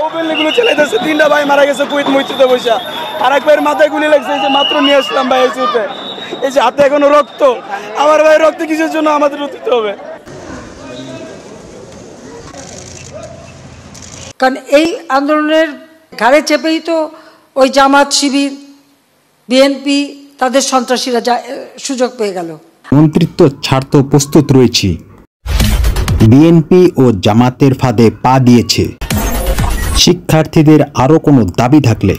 ওপেনলিগুলো চালাইতেছে। 3টা ভাই মারা গেছে কুইত মৈত্রীতে বসা। আর এক ভাইয়ের মাথায় গুলি লাগছে, এই যে মাত্র নিয়ে আসলাম ভাই এসিতে। এই যে হাতে এখনো রক্ত। আমার ভাই রক্ত কিসের জন্য আমাদের দিতে হবে? কারণ এই আন্দোলনের ঘাড়ে চেপেই তো ওই জামাত শিবির বিএনপি তাদের সন্ত্রাসীরা সুযোগ পেয়ে গেল। মন্ত্রিত্ব ছাড়তে প্রস্তুত রয়েছি, বিএনপি ও জামাতের ফাঁদে পা দিয়েছে। শিক্ষার্থীদের আরও কোনো দাবি থাকলে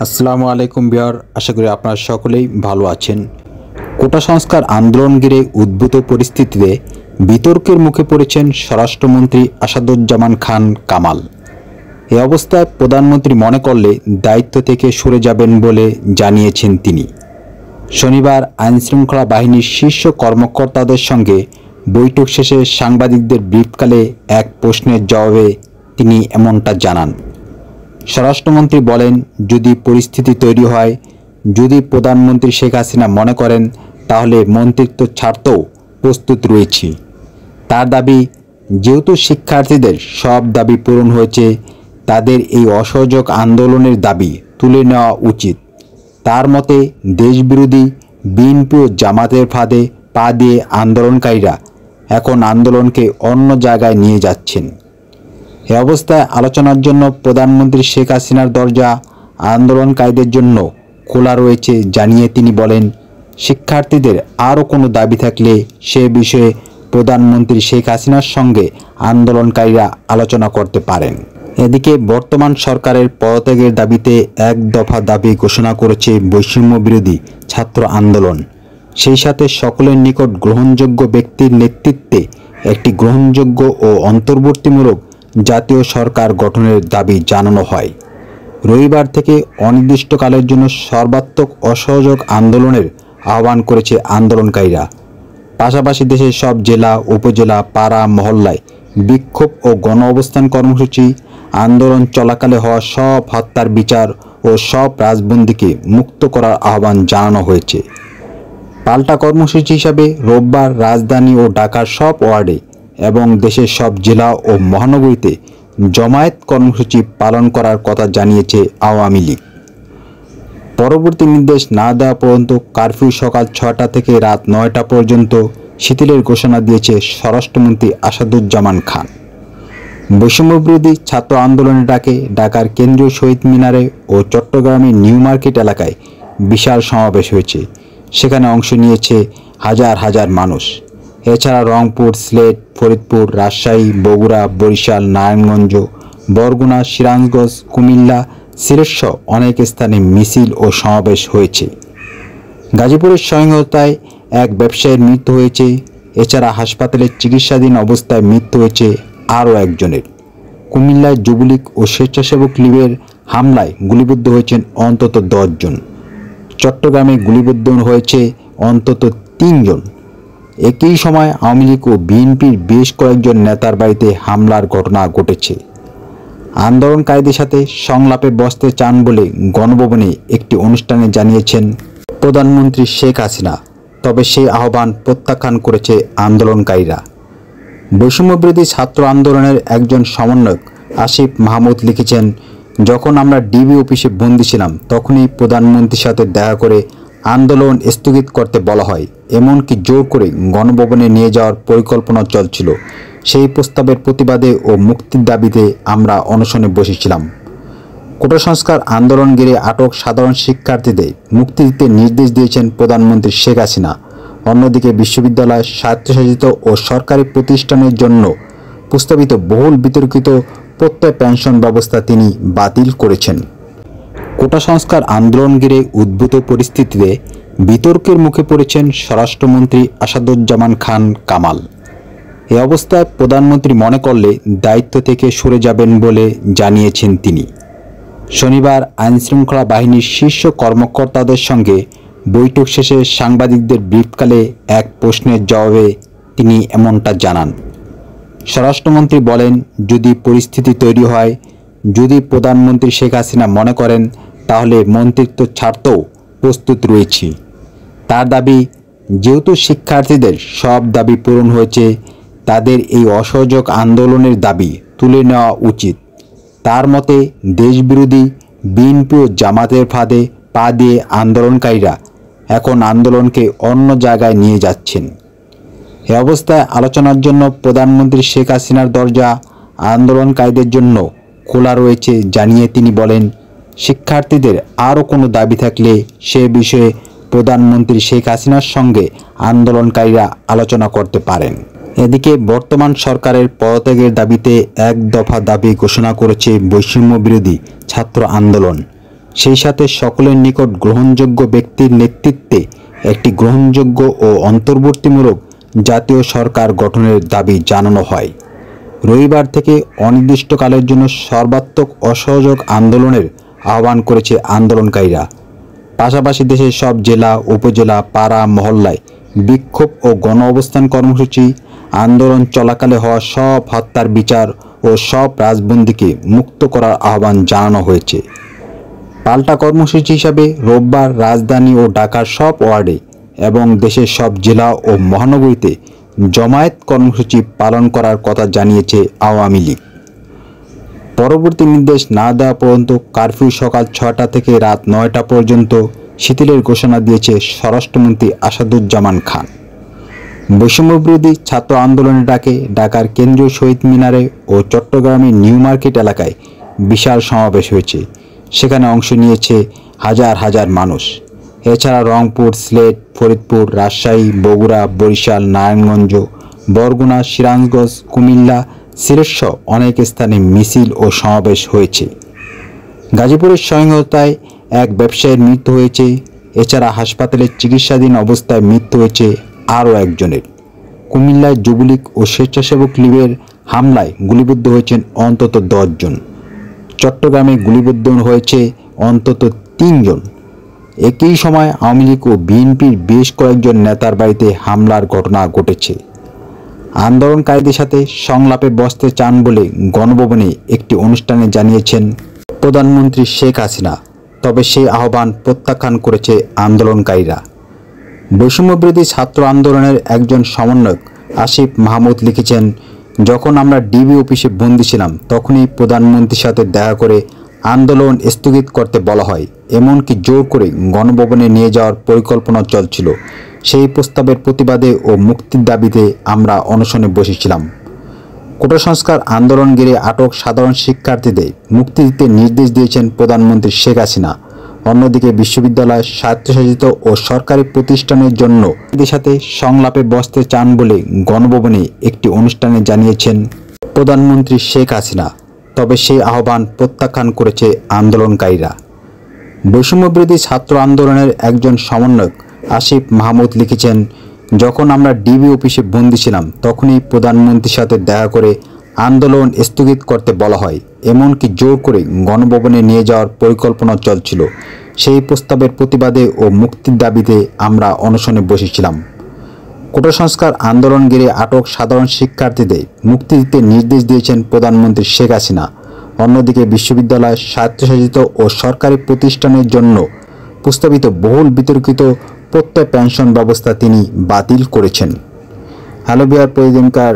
আসসালামু আলাইকুম ভিউয়ার, আশা করি আপনারা সকলেই ভালো আছেন। কোটা সংস্কার আন্দোলন ঘিরে উদ্ভূত পরিস্থিতিতে বিতর্কের মুখে পড়েছেন স্বরাষ্ট্রমন্ত্রী আসাদুজ্জামান খান কামাল। এ অবস্থায় প্রধানমন্ত্রী মনে করলে দায়িত্ব থেকে সরে যাবেন বলে জানিয়েছেন তিনি। শনিবার আইনশৃঙ্খলা বাহিনীর শীর্ষ কর্মকর্তাদের সঙ্গে বৈঠক শেষে সাংবাদিকদের ব্রিফকালে এক প্রশ্নের জবাবে তিনি এমনটা জানান। স্বরাষ্ট্রমন্ত্রী বলেন, যদি পরিস্থিতি তৈরি হয়, যদি প্রধানমন্ত্রী শেখ হাসিনা মনে করেন, তাহলে মন্ত্রিত্ব ছাড়তেও প্রস্তুত রয়েছি। তার দাবি, যেহেতু শিক্ষার্থীদের সব দাবি পূরণ হয়েছে, তাদের এই অসহযোগ আন্দোলনের দাবি তুলে নেওয়া উচিত। তার মতে, দেশবিরোধী বিএনপি ও জামাতের ফাঁদে পা দিয়ে আন্দোলনকারীরা এখন আন্দোলনকে অন্য জায়গায় নিয়ে যাচ্ছেন। এ অবস্থায় আলোচনার জন্য প্রধানমন্ত্রী শেখ হাসিনার দরজা আন্দোলনকারীদের জন্য খোলা রয়েছে জানিয়ে তিনি বলেন, শিক্ষার্থীদের আরও কোনো দাবি থাকলে সে বিষয়ে প্রধানমন্ত্রী শেখ হাসিনার সঙ্গে আন্দোলনকারীরা আলোচনা করতে পারেন। এদিকে বর্তমান সরকারের পদত্যাগের দাবিতে এক দফা দাবি ঘোষণা করেছে বৈষম্য বিরোধী ছাত্র আন্দোলন। সেই সাথে সকলের নিকট গ্রহণযোগ্য ব্যক্তির নেতৃত্বে একটি গ্রহণযোগ্য ও অন্তর্বর্তীমূলক জাতীয় সরকার গঠনের দাবি জানানো হয়। রবিবার থেকে অনির্দিষ্টকালের জন্য সর্বাত্মক অসহযোগ আন্দোলনের আহ্বান করেছে আন্দোলনকারীরা। পাশাপাশি দেশের সব জেলা, উপজেলা, পাড়া, মহল্লায় বিক্ষোভ ও গণ অবস্থান কর্মসূচি, আন্দোলন চলাকালে হওয়া সব হত্যার বিচার ও সব রাজবন্দীকে মুক্ত করার আহ্বান জানানো হয়েছে। পাল্টা কর্মসূচি হিসাবে রোববার রাজধানী ও ঢাকার সব ওয়ার্ডে এবং দেশের সব জেলা ও মহানগরীতে জমায়েত কর্মসূচি পালন করার কথা জানিয়েছে আওয়ামী লীগ। পরবর্তী নির্দেশ না দেওয়া পর্যন্ত কারফিউ সকাল 6টা থেকে রাত 9টা পর্যন্ত শিথিলের ঘোষণা দিয়েছে স্বরাষ্ট্রমন্ত্রী আসাদুজ্জামান খান। বৈষম্যবিরোধী ছাত্র আন্দোলনের ডাকে ঢাকার কেন্দ্রীয় শহীদ মিনারে ও চট্টগ্রামের নিউ মার্কেট এলাকায় বিশাল সমাবেশ হয়েছে। সেখানে অংশ নিয়েছে হাজার হাজার মানুষ। এছাড়া রংপুর, সিলেট, ফরিদপুর, রাজশাহী, বগুড়া, বরিশাল, নারায়ণগঞ্জ, বরগুনা, সিরাজগঞ্জ, কুমিল্লা, সিলেটসহ অনেক স্থানে মিছিল ও সমাবেশ হয়েছে। গাজীপুরের সহিংসতায় এক ব্যবসায়ীর মৃত্যু হয়েছে। এছাড়া হাসপাতালে চিকিৎসাধীন অবস্থায় মৃত্যু হয়েছে আরও একজনের। কুমিল্লায় যুবলীগ ও স্বেচ্ছাসেবক লীগের হামলায় গুলিবিদ্ধ হয়েছেন অন্তত 10 জন। চট্টগ্রামে গুলিবিদ্ধ হয়েছে অন্তত 3 জন। একই সময় আওয়ামী লীগ ও বিএনপির বেশ কয়েকজন নেতার বাড়িতে হামলার ঘটনা ঘটেছে। আন্দোলনকারীদের সাথে সংলাপে বসতে চান বলে গণভবনে একটি অনুষ্ঠানে জানিয়েছেন প্রধানমন্ত্রী শেখ হাসিনা, তবে সেই আহ্বান প্রত্যাখ্যান করেছে আন্দোলনকারীরা। বৈষম্যবিরোধী ছাত্র আন্দোলনের একজন সমন্বয়ক আসিফ মাহমুদ লিখেছেন, যখন আমরা ডিবি অফিসে বন্দী ছিলাম তখনই প্রধানমন্ত্রীর সাথে দেখা করে আন্দোলন স্থগিত করতে বলা হয়, এমনকি জোর করে গণভবনে নিয়ে যাওয়ার পরিকল্পনা চলছিল। সেই প্রস্তাবের প্রতিবাদে ও মুক্তির দাবিতে আমরা অনশনে বসেছিলাম। কোটা সংস্কার আন্দোলন ঘিরে আটক সাধারণ শিক্ষার্থীদের মুক্তি দিতে নির্দেশ দিয়েছেন প্রধানমন্ত্রী শেখ হাসিনা। অন্যদিকে বিশ্ববিদ্যালয়, স্বায়ত্তশাসিত ও সরকারি প্রতিষ্ঠানের জন্য প্রস্তাবিত বহুল বিতর্কিত প্রত্যয় পেনশন ব্যবস্থা তিনি বাতিল করেছেন। কোটা সংস্কার আন্দোলন ঘিরে উদ্ভূত পরিস্থিতিতে বিতর্কের মুখে পড়েছেন স্বরাষ্ট্রমন্ত্রী আসাদুজ্জামান খান কামাল। এ অবস্থায় প্রধানমন্ত্রী মনে করলে দায়িত্ব থেকে সরে যাবেন বলে জানিয়েছেন তিনি। শনিবার আইনশৃঙ্খলা বাহিনীর শীর্ষ কর্মকর্তাদের সঙ্গে বৈঠক শেষে সাংবাদিকদের ব্রিফকালে এক প্রশ্নের জবাবে তিনি এমনটা জানান। স্বরাষ্ট্রমন্ত্রী বলেন, যদি পরিস্থিতি তৈরি হয়, যদি প্রধানমন্ত্রী শেখ হাসিনা মনে করেন, তাহলে মন্ত্রিত্ব ছাড়তেও প্রস্তুত রয়েছি। তার দাবি, যেহেতু শিক্ষার্থীদের সব দাবি পূরণ হয়েছে, তাদের এই অসহযোগ আন্দোলনের দাবি তুলে নেওয়া উচিত। তার মতে, দেশবিরোধী বিএনপি ও জামাতের ফাঁদে পা দিয়ে আন্দোলনকারীরা এখন আন্দোলনকে অন্য জায়গায় নিয়ে যাচ্ছেন। এ অবস্থায় আলোচনার জন্য প্রধানমন্ত্রী শেখ হাসিনার দরজা আন্দোলনকারীদের জন্য খোলা রয়েছে জানিয়ে তিনি বলেন, শিক্ষার্থীদের আরও কোনো দাবি থাকলে সে বিষয়ে প্রধানমন্ত্রী শেখ হাসিনার সঙ্গে আন্দোলনকারীরা আলোচনা করতে পারেন। এদিকে বর্তমান সরকারের পদত্যাগের দাবিতে এক দফা দাবি ঘোষণা করেছে বৈষম্য বিরোধী ছাত্র আন্দোলন। সেই সাথে সকলের নিকট গ্রহণযোগ্য ব্যক্তির নেতৃত্বে একটি গ্রহণযোগ্য ও অন্তর্বর্তীমূলক জাতীয় সরকার গঠনের দাবি জানানো হয়। রবিবার থেকে অনির্দিষ্টকালের জন্য সর্বাত্মক অসহযোগ আন্দোলনের আহ্বান করেছে আন্দোলনকারীরা। পাশাপাশি দেশের সব জেলা, উপজেলা, পাড়া, মহল্লায় বিক্ষোভ ও গণ অবস্থান কর্মসূচি, আন্দোলন চলাকালে হওয়া সব হত্যার বিচার ও সব রাজবন্দীকে মুক্ত করার আহ্বান জানানো হয়েছে। পাল্টা কর্মসূচি হিসাবে রোববার রাজধানী ও ঢাকার সব ওয়ার্ডে এবং দেশের সব জেলা ও মহানগরীতে জমায়েত কর্মসূচি পালন করার কথা জানিয়েছে আওয়ামী লীগ। পরবর্তী নির্দেশ না দেওয়া পর্যন্ত কারফিউ সকাল ৬টা থেকে রাত ৯টা পর্যন্ত শিথিলের ঘোষণা দিয়েছে স্বরাষ্ট্রমন্ত্রী আসাদুজ্জামান খান। বৈষম্যবিরোধী ছাত্র আন্দোলনের ডাকে ঢাকার কেন্দ্রীয় শহীদ মিনারে ও চট্টগ্রামের নিউ মার্কেট এলাকায় বিশাল সমাবেশ হয়েছে। সেখানে অংশ নিয়েছে হাজার হাজার মানুষ। এছাড়া রংপুর, সিলেট, ফরিদপুর, রাজশাহী, বগুড়া, বরিশাল, নারায়ণগঞ্জ, বরগুনা, সিরাজগঞ্জ, কুমিল্লা, সিলেটসহ অনেক স্থানে মিছিল ও সমাবেশ হয়েছে। গাজীপুরের সহিংসতায় এক ব্যবসায়ীর মৃত্যু হয়েছে। এছাড়া হাসপাতালে চিকিৎসাধীন অবস্থায় মৃত্যু হয়েছে আরও একজনের। কুমিল্লায় যুবলীগ ও স্বেচ্ছাসেবক লীগের হামলায় গুলিবিদ্ধ হয়েছেন অন্তত 10 জন। চট্টগ্রামে গুলিবিদ্ধ হয়েছে অন্তত 3 জন। একই সময় আওয়ামী লীগ ও বিএনপির বেশ কয়েকজন নেতার বাড়িতে হামলার ঘটনা ঘটেছে। আন্দোলনকারীদের সাথে সংলাপে বসতে চান বলে গণভবনে একটি অনুষ্ঠানে জানিয়েছেন প্রধানমন্ত্রী শেখ হাসিনা, তবে সেই আহ্বান প্রত্যাখ্যান করেছে আন্দোলনকারীরা। বৈষম্যবিরোধী ছাত্র আন্দোলনের একজন সমন্বয়ক আসিফ মাহমুদ লিখেছেন, যখন আমরা ডিবি অফিসে বন্দী ছিলাম তখনই প্রধানমন্ত্রীর সাথে দেখা করে আন্দোলন স্থগিত করতে বলা হয়, এমনকি জোর করে গণভবনে নিয়ে যাওয়ার পরিকল্পনা চলছিল। সেই প্রস্তাবের প্রতিবাদে ও মুক্তির দাবিতে আমরা অনশনে বসেছিলাম। কোটা সংস্কার আন্দোলন ঘিরে আটক সাধারণ শিক্ষার্থীদের মুক্তি দিতে নির্দেশ দিয়েছেন প্রধানমন্ত্রী শেখ হাসিনা। অন্যদিকে বিশ্ববিদ্যালয়, স্বায়ত্তশাসিত ও সরকারি প্রতিষ্ঠানের জন্য এদের সাথে সংলাপে বসতে চান বলে গণভবনে একটি অনুষ্ঠানে জানিয়েছেন প্রধানমন্ত্রী শেখ হাসিনা, তবে সেই আহ্বান প্রত্যাখ্যান করেছে আন্দোলনকারীরা। বৈষম্যবিরোধী ছাত্র আন্দোলনের একজন সমন্বয়ক আসিফ মাহমুদ লিখেছেন, যখন আমরা ডিবি অফিসে বন্দী ছিলাম তখনই প্রধানমন্ত্রীর সাথে দেখা করে আন্দোলন স্থগিত করতে বলা হয়, এমনকি জোর করে গণভবনে নিয়ে যাওয়ার পরিকল্পনা চলছিল। সেই প্রস্তাবের প্রতিবাদে ও মুক্তির দাবিতে আমরা অনশনে বসেছিলাম। কোটা সংস্কার আন্দোলন ঘিরে আটক সাধারণ শিক্ষার্থীদের মুক্তি দিতে নির্দেশ দিয়েছেন প্রধানমন্ত্রী শেখ হাসিনা। অন্যদিকে বিশ্ববিদ্যালয়, স্বায়ত্তশাসিত ও সরকারি প্রতিষ্ঠানের জন্য প্রস্তাবিত বহুল বিতর্কিত প্রত্যয় পেনশন ব্যবস্থা তিনি বাতিল করেছেন। হ্যালো বিহার, প্রতিদিনকার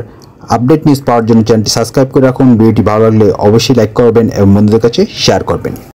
আপডেট নিউজ পাওয়ার জন্য চ্যানেলটি সাবস্ক্রাইব করে রাখুন। ভিডিওটি ভালো লাগলে অবশ্যই লাইক করবেন এবং বন্ধুদের কাছে শেয়ার করবেন।